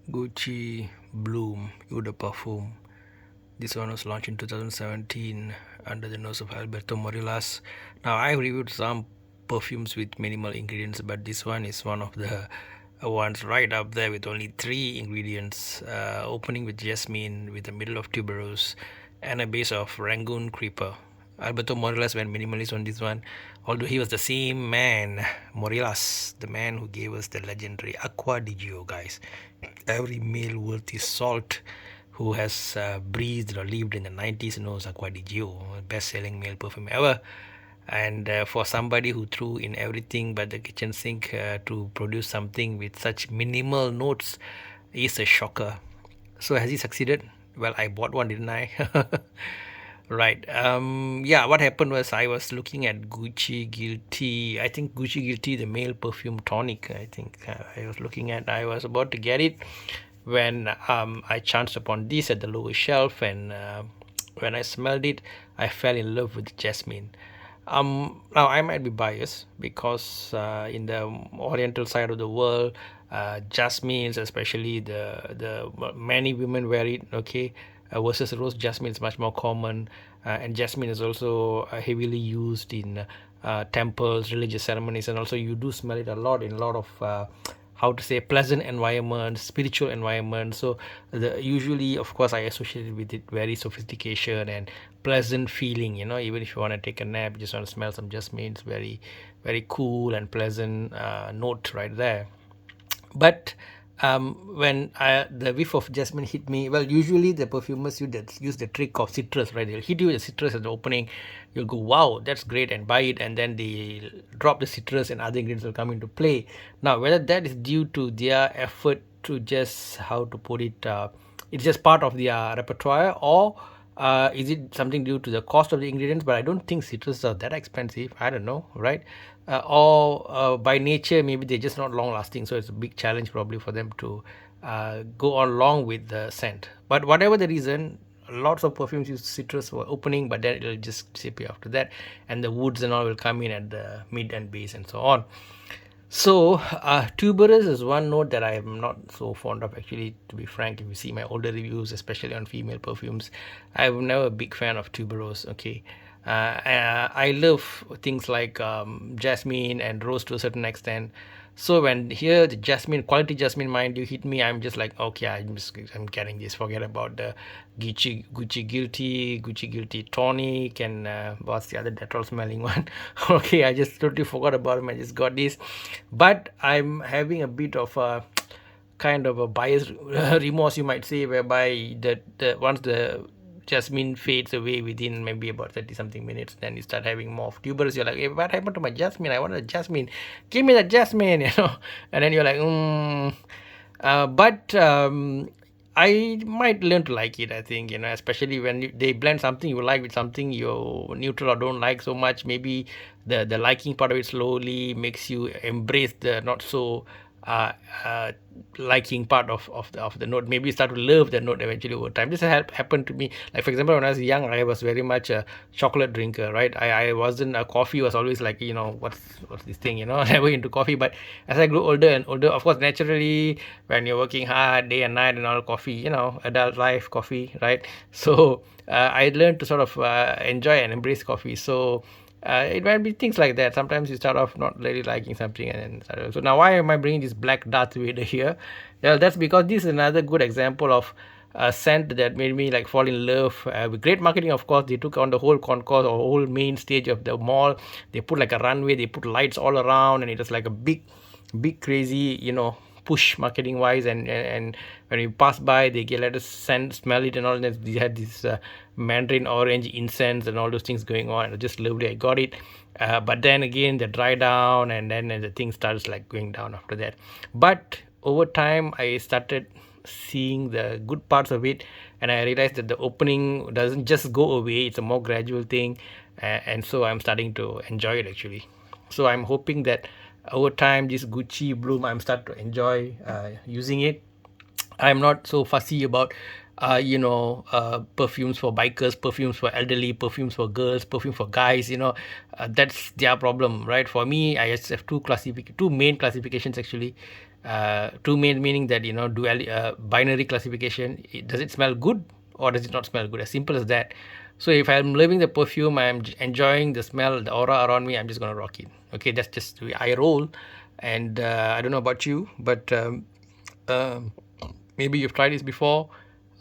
Gucci Bloom EDP Perfume. This one was launched in 2017 under the nose of Alberto Morillas. Now, I reviewed some perfumes with minimal ingredients, but this one is one of the ones right up there with only three ingredients, opening with jasmine, with a middle of tuberose, and a base of Rangoon creeper. Alberto Morillas went minimalist on this one, although he was the same man, Morillas, the man who gave us the legendary Aqua di Gio, guys. Every male worth his salt who has breathed or lived in the 90s knows Aqua di Gio, best-selling male perfume ever. And for somebody who threw in everything but the kitchen sink to produce something with such minimal notes is a shocker. So has he succeeded? Well, I bought one, didn't I? Right. Yeah, what happened was I was looking at Gucci Guilty. I think Gucci Guilty, the male perfume tonic, I think I was looking at. I was about to get it when I chanced upon this at the lower shelf, and when I smelled it, I fell in love with jasmine. Now I might be biased because in the Oriental side of the world, jasmines, especially the many women wear it. Okay, versus rose jasmine is much more common, and jasmine is also heavily used in temples, religious ceremonies, and also you do smell it a lot in a lot of how to say pleasant environment, spiritual environment. So the usually, of course, I associate it with it very sophistication and pleasant feeling. Even if you want to take a nap, you just want to smell some jasmine. It's very cool and pleasant note right there. But when the whiff of jasmine hit me, well, usually the perfumers use the trick of citrus, right? They'll hit you with the citrus at the opening. You'll go, wow, that's great, and buy it, and then they drop the citrus and other ingredients will come into play. Now, whether that is due to their effort to just, how to put it, it's just part of their repertoire, or is it something due to the cost of the ingredients? But I don't think citrus are that expensive. I don't know, right? Or by nature, maybe they're just not long lasting. So it's a big challenge probably for them to go on long with the scent. But whatever the reason, lots of perfumes use citrus for opening, but then it'll just disappear after that. And the woods and all will come in at the mid and base and so on. So, tuberous is one note that I am not so fond of, actually, to be frank. If you see my older reviews, especially on female perfumes, I'm never a big fan of tuberose. Okay. I love things like jasmine and rose to a certain extent. So when here the jasmine, quality jasmine, mind you, hit me, I'm just like, okay, I'm getting this. Forget about the Gucci Guilty tonic, and what's the other Dettol smelling one? Okay, I just totally forgot about them. I just got this, but I'm having a bit of a kind of a bias remorse, you might say, whereby the once the jasmine fades away within maybe about 30 something minutes, then you start having more of tubers. You're like, hey, what happened to my jasmine? I wanted a jasmine, give me that jasmine. And then you're like, but I might learn to like it, I think, especially when they blend something you like with something you neutral or don't like so much. Maybe the liking part of it slowly makes you embrace the not so uh, uh, liking part of the note. Maybe you start to love the note eventually over time. This happened to me. Like, for example, when I was young, I was very much a chocolate drinker, right? I wasn't a coffee was always like, what's this thing, never into coffee. But as I grew older and older, of course, naturally, when you're working hard day and night and all, coffee, adult life coffee, right? So I learned to sort of enjoy and embrace coffee. So it might be things like that. Sometimes you start off not really liking something, and then so now why am I bringing this black Darth Vader here? Well, that's because this is another good example of a scent that made me like fall in love with great marketing. Of course, they took on the whole concourse or whole main stage of the mall. They put like a runway, they put lights all around, and it was like a big crazy, push marketing wise. And when we pass by, they get let us smell it and all. And they had this mandarin orange incense and all those things going on. It was just lovely. I got it, but then again the dry down, and then the thing starts like going down after that. But over time I started seeing the good parts of it, and I realized that the opening doesn't just go away. It's a more gradual thing, and so I'm starting to enjoy it, actually. So I'm hoping that over time this Gucci Bloom, I'm start to enjoy using it. I'm not so fussy about perfumes for bikers, perfumes for elderly, perfumes for girls, perfume for guys. That's their problem, right? For me, I just have two main classifications, actually. Two main meaning that dual binary classification. Does it smell good or does it not smell good? As simple as that. So if I'm loving the perfume, I'm enjoying the smell, the aura around me, I'm just gonna rock it. Okay, that's just the way I roll. And I don't know about you, but um, maybe you've tried this before.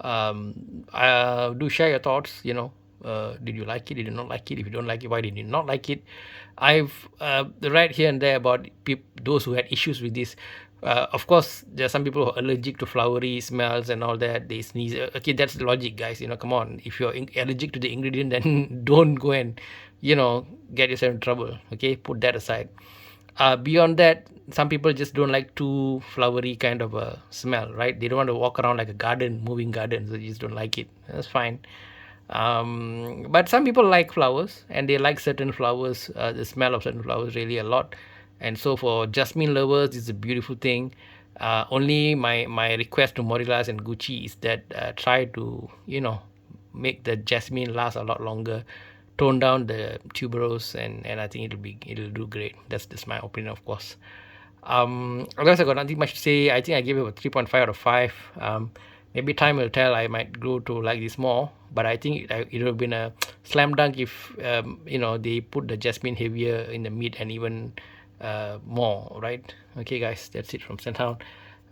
Do share your thoughts. Did you like it? Did you not like it? If you don't like it, why did you not like it? I've read here and there about those who had issues with this. Of course, there are some people who are allergic to flowery smells and all that. They sneeze. Okay, that's the logic, guys. Come on. If you're allergic to the ingredient, then don't go and get yourself in trouble. Okay, put that aside. Beyond that, some people just don't like too flowery kind of a smell, right? They don't want to walk around like a garden, moving garden, so they just don't like it. That's fine. But some people like flowers and they like certain flowers, the smell of certain flowers really a lot. And so for jasmine lovers, it's a beautiful thing. Only my request to Morilas and Gucci is that try to make the jasmine last a lot longer, tone down the tuberose, and I think it'll do great. That's just my opinion, of course. Otherwise, I got nothing much to say. I think I gave it a 3.5 out of 5. Maybe time will tell. I might grow to like this more, but I think it would have been a slam dunk if they put the jasmine heavier in the meat and even more, right? Okay, guys, that's it from scenthound.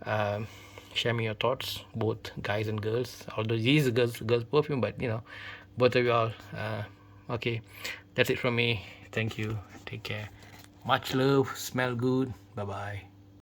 Um, Share me your thoughts, both guys and girls. Although this is a girls perfume, but both of you all. Okay, that's it from me. Thank you. Take care. Much love. Smell good. Bye bye.